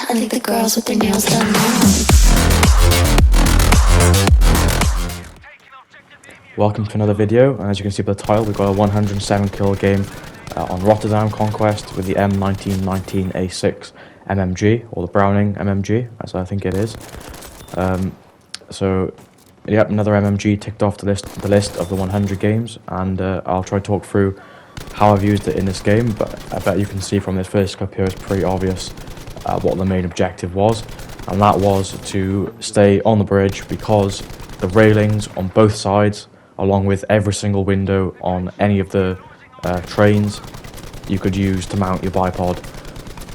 I think the girls with their nails done now. Welcome to another video, and as you can see by the title, we've got a 107 kill game on Rotterdam Conquest with the M1919A6 MMG, or the Browning MMG, as I think it is. So, yep, another MMG ticked off the list of the 100 games, and I'll try to talk through how I've used it in this game, but I bet you can see from this first clip here it's pretty obvious what the main objective was, and that was to stay on the bridge because the railings on both sides, along with every single window on any of the trains, you could use to mount your bipod.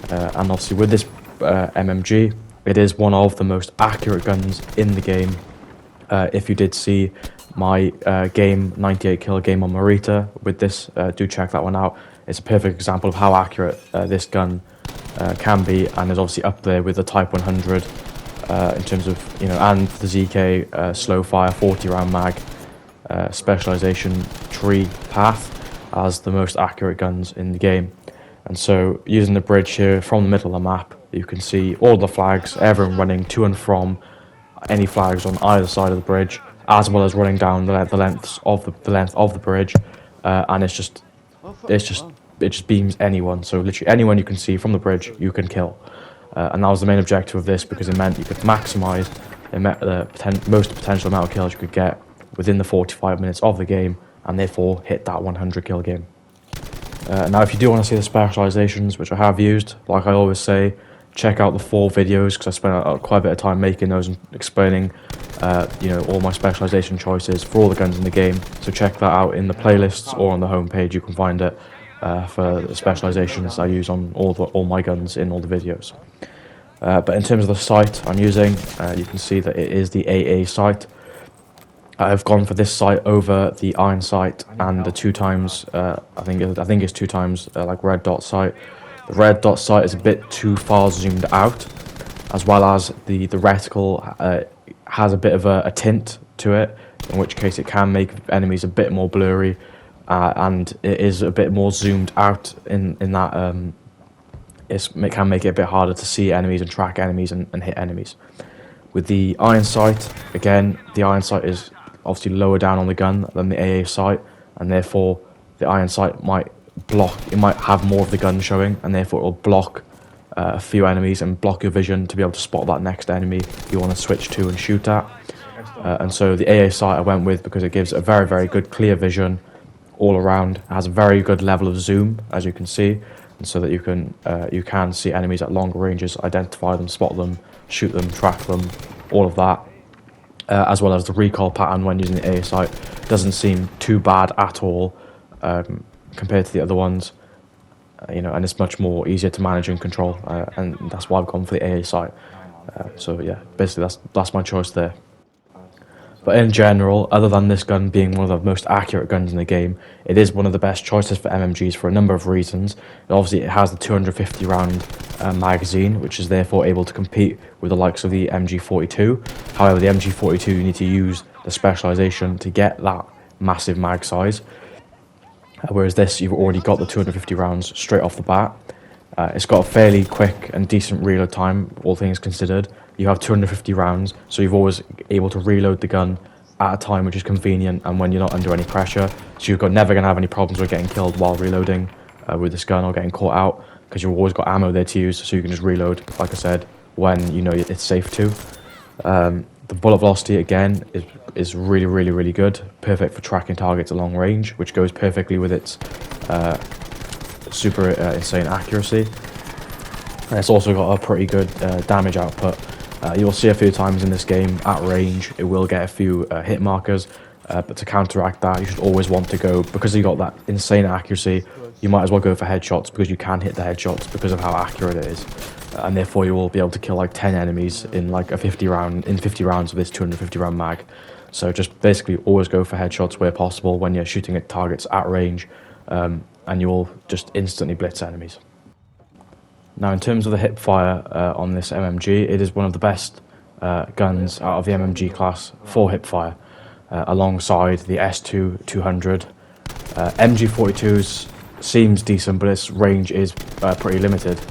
And obviously with this MMG, it is one of the most accurate guns in the game. If you did see my game 98 kill game on Marita with this, do check that one out. It's a perfect example of how accurate this gun can be, and is obviously up there with the Type 100 in terms of, and the ZK slow fire 40 round mag specialization tree path as the most accurate guns in the game. And so using the bridge here from the middle of the map, you can see all the flags, everyone running to and from any flags on either side of the bridge, as well as running down the length of the bridge, and it just beams anyone. So literally anyone you can see from the bridge, you can kill. And that was the main objective of this, because it meant you could maximize the most potential amount of kills you could get within the 45 minutes of the game, and therefore hit that 100 kill game. Now if you do want to see the specializations, which I have used, like I always say, check out the 4 videos, because I spent quite a bit of time making those and explaining all my specialization choices for all the guns in the game. So check that out in the playlists or on the homepage. You can find it for the specializations I use on all my guns in all the videos. But in terms of the sight I'm using, you can see that it is the AA sight. I've gone for this sight over the iron sight and the 2 times, I think it's 2 times like red dot sight. The red dot sight is a bit too far zoomed out, as well as the reticle has a bit of a tint to it, in which case it can make enemies a bit more blurry, and it is a bit more zoomed out in that it can make it a bit harder to see enemies and track enemies and hit enemies. With the iron sight, again, the iron sight is obviously lower down on the gun than the AA sight, and therefore the iron sight might have more of the gun showing, and therefore it will block a few enemies and block your vision to be able to spot that next enemy you want to switch to and shoot at. And so the AA sight I went with because it gives a very, very good clear vision all around. It has a very good level of zoom, as you can see, and so that you can see enemies at longer ranges, identify them, spot them, shoot them, track them, all of that. As well as the recoil pattern when using the AA sight doesn't seem too bad at all compared to the other ones, and it's much more easier to manage and control, and that's why I've gone for the AA sight. So yeah, basically that's my choice there. But in general, other than this gun being one of the most accurate guns in the game, it is one of the best choices for MMGs for a number of reasons. Obviously, it has the 250 round magazine, which is therefore able to compete with the likes of the MG42. However, the MG42, you need to use the specialization to get that massive mag size. Whereas this, you've already got the 250 rounds straight off the bat. It's got a fairly quick and decent reload time, all things considered. You have 250 rounds, so you're always able to reload the gun at a time which is convenient and when you're not under any pressure. So you're never going to have any problems with getting killed while reloading with this gun, or getting caught out, because you've always got ammo there to use, so you can just reload, like I said, when you know it's safe to. The bullet velocity, again, is really, really, really good. Perfect for tracking targets at long range, which goes perfectly with its super insane accuracy. And it's also got a pretty good damage output. You'll see a few times in this game, at range, it will get a few hit markers, but to counteract that, you should always want to go, because you got that insane accuracy, you might as well go for headshots, because you can hit the headshots because of how accurate it is. And therefore you will be able to kill like 10 enemies in like 50 rounds of this 250 round mag. So just basically always go for headshots where possible when you're shooting at targets at range, and you will just instantly blitz enemies. Now in terms of the hip fire on this MMG, it is one of the best guns out of the MMG class for hip fire, alongside the S2 200. MG42's seems decent, but its range is pretty limited.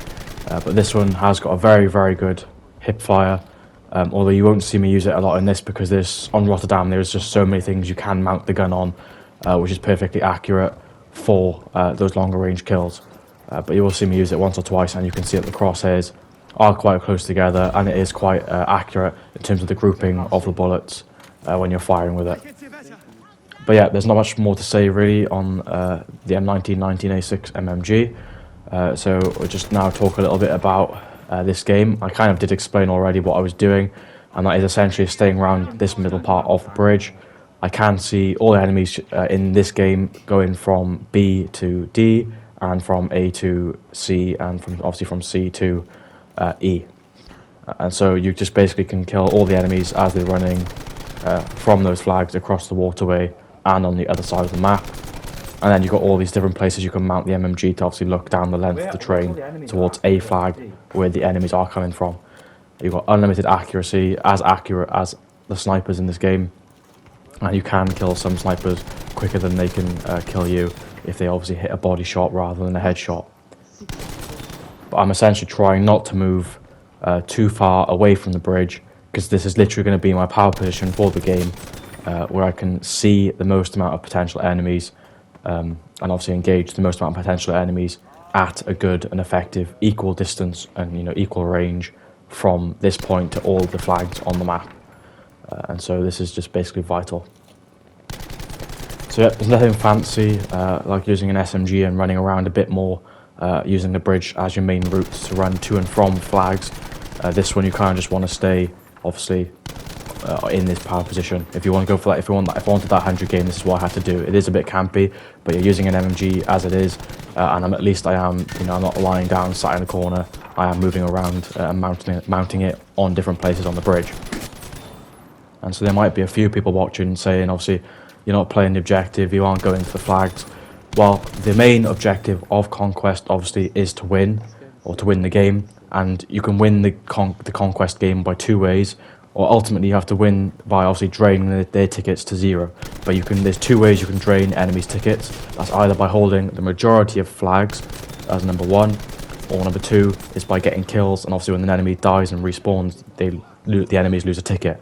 but this one has got a very good hip fire, although you won't see me use it a lot in this because on Rotterdam there's just so many things you can mount the gun on, which is perfectly accurate for those longer range kills. But you will see me use it once or twice, and you can see that the crosshairs are quite close together, and it is quite accurate in terms of the grouping of the bullets when you're firing with it. But yeah, there's not much more to say really on the M1919A6 MMG. So we'll just now talk a little bit about this game. I kind of did explain already what I was doing, and that is essentially staying around this middle part of the bridge. I can see all the enemies in this game going from B to D, and from A to C, and obviously from C to E. And so you just basically can kill all the enemies as they're running from those flags across the waterway and on the other side of the map. And then you've got all these different places you can mount the MMG to obviously look down the length of the train towards a flag where the enemies are coming from. You've got unlimited accuracy, as accurate as the snipers in this game. And you can kill some snipers quicker than they can kill you if they obviously hit a body shot rather than a headshot. But I'm essentially trying not to move too far away from the bridge, because this is literally going to be my power position for the game, where I can see the most amount of potential enemies and obviously engage the most amount of potential enemies at a good and effective equal distance and equal range from this point to all the flags on the map. And so this is just basically vital. So yeah, there's nothing fancy like using an SMG and running around a bit more, using the bridge as your main route to run to and from flags. This one you kind of just want to stay, obviously, in this power position. If you want to go for that, if I wanted that 100 game, this is what I had to do. It is a bit campy, but you're using an MMG as it is, and I'm not lying down, sat in a corner. I am moving around and mounting it on different places on the bridge. And so there might be a few people watching saying, obviously, you're not playing the objective, you aren't going for the flags. Well, the main objective of Conquest, obviously, is to win, or to win the game. And you can win the Conquest game by two ways, or ultimately you have to win by obviously draining their tickets to zero. But there's two ways you can drain enemies' tickets. That's either by holding the majority of flags as number one, or number two is by getting kills, and obviously when an enemy dies and respawns, the enemies lose a ticket.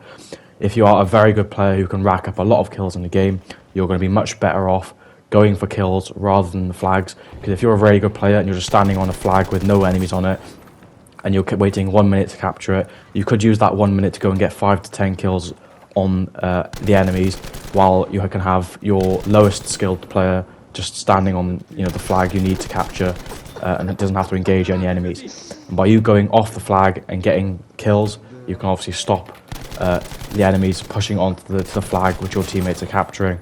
If you are a very good player who can rack up a lot of kills in the game, you're going to be much better off going for kills rather than the flags. Because if you're a very good player and you're just standing on a flag with no enemies on it, and you're waiting 1 minute to capture it, you could use that 1 minute to go and get 5 to 10 kills on the enemies, while you can have your lowest skilled player just standing on the flag you need to capture, and it doesn't have to engage any enemies. And by you going off the flag and getting kills, you can obviously stop the enemies pushing onto the flag which your teammates are capturing,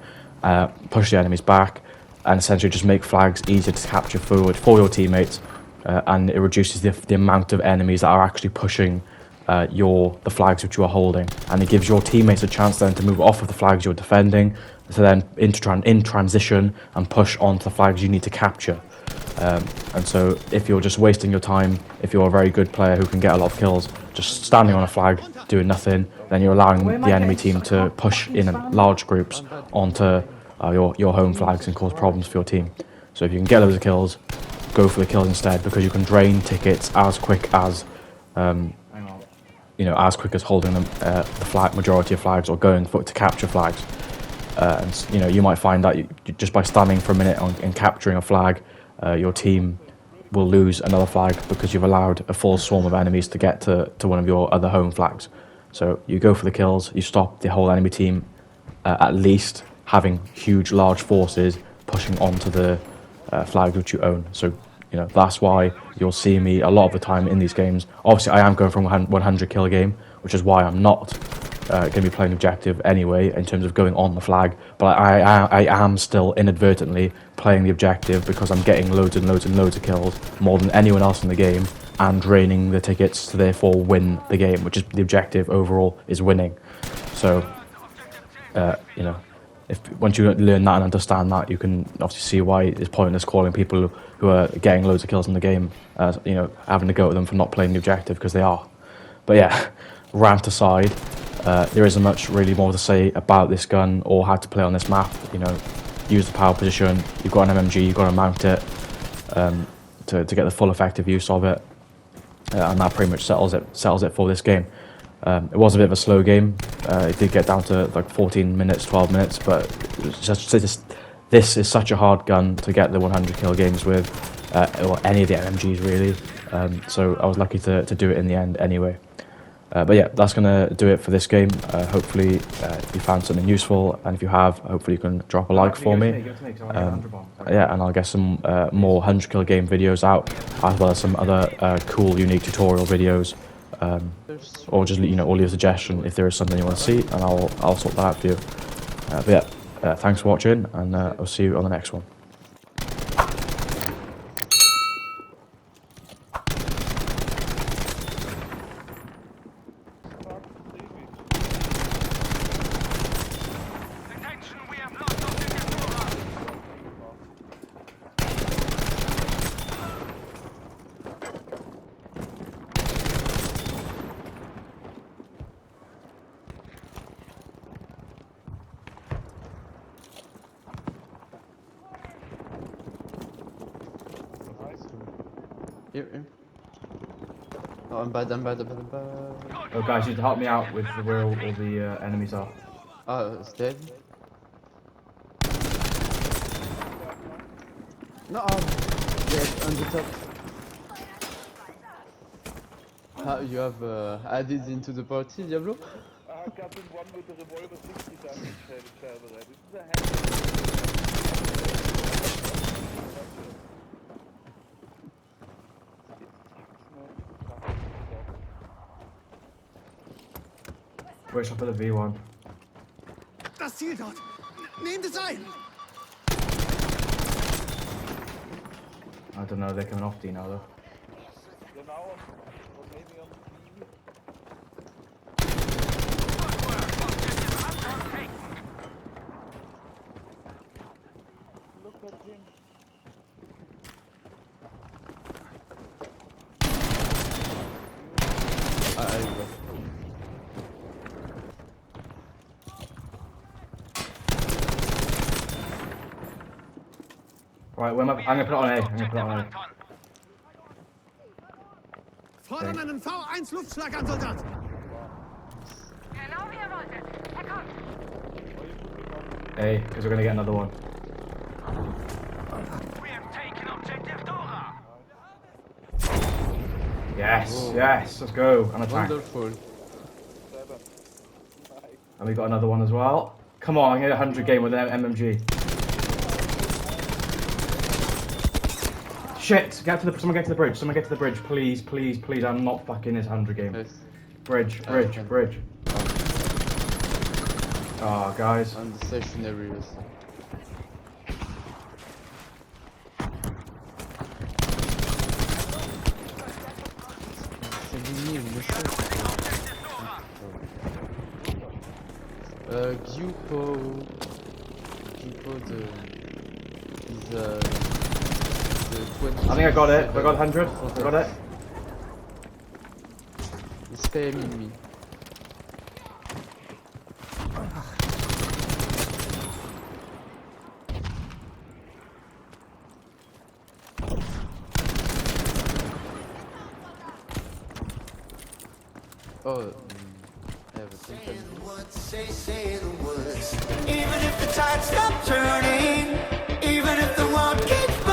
push the enemies back, and essentially just make flags easier to capture for your teammates, and it reduces the amount of enemies that are actually pushing the flags which you are holding, and it gives your teammates a chance then to move off of the flags you're defending, to then in transition and push onto the flags you need to capture. And so if you're just wasting your time, if you're a very good player who can get a lot of kills, just standing on a flag doing nothing, then you're allowing the enemy team to push in large groups onto your home flags and cause problems for your team. So if you can get loads of kills, go for the kills instead, because you can drain tickets as quick as as quick as holding them the majority of flags, or going to capture flags. And you might find that just by standing for a minute and capturing a flag, your team will lose another flag because you've allowed a full swarm of enemies to get to one of your other home flags. So you go for the kills, you stop the whole enemy team at least having large forces pushing onto the flag which you own. So that's why you'll see me a lot of the time in these games. Obviously I am going from 100 kill game, which is why I'm not going to be playing objective anyway in terms of going on the flag, but I am still inadvertently playing the objective because I'm getting loads and loads and loads of kills, more than anyone else in the game, and draining the tickets to therefore win the game, which is the objective overall, is winning. So once you learn that and understand that, you can obviously see why it's pointless calling people who are getting loads of kills in the game having to go at them for not playing the objective, because they are. But yeah, rant aside, there isn't much really more to say about this gun or how to play on this map. Use the power position. You've got an MMG, you've got to mount it to get the full effective use of it. and that pretty much settles it for this game. It was a bit of a slow game. It did get down to like 14 minutes, 12 minutes, but this is such a hard gun to get the 100 kill games with, or any of the MMGs really. So I was lucky to do it in the end anyway. But yeah, that's going to do it for this game. Hopefully you found something useful, and if you have, hopefully you can drop a like for me. Yeah, and I'll get some more 100 kill game videos out, as well as some other cool, unique tutorial videos. Or just, you know, or leave a suggestion if there is something you want to see, and I'll sort that out for you. But yeah, thanks for watching, and I'll see you on the next one. Here. Oh, I'm bad. Oh guys, you need to help me out with where all the enemies are. Oh, it's dead. No, dead on the top. You have added into the party, Diablo? I got in one with the revolver 60 damage this is a Where's up at the V1? Das Ziel dort! Nehmt es ein! I don't know, they're coming off D now though. Genau, maybe on the Look at him. Right, where am I? I'm gonna put it on A. Fordern einen V1 Luftschlagansoldat! Genau wie ihr wolltet. Er kommt. A, because we're gonna get another one. We have taken objective Dora. Yes, let's go. And a tank. Wonderful. And we got another one as well. Come on, I get a 100 game with an MMG. Shit! Someone get to the bridge. Someone get to the bridge, please, please, please. I'm not fucking this 100 game. Yes. Bridge. Oh, guys. On the stationary. Yes. Gupo I think I got it. I got 100. I got it. It's spamming me. Oh, I have a thing. Say the words. Even if the tide stops turning, even if the world keeps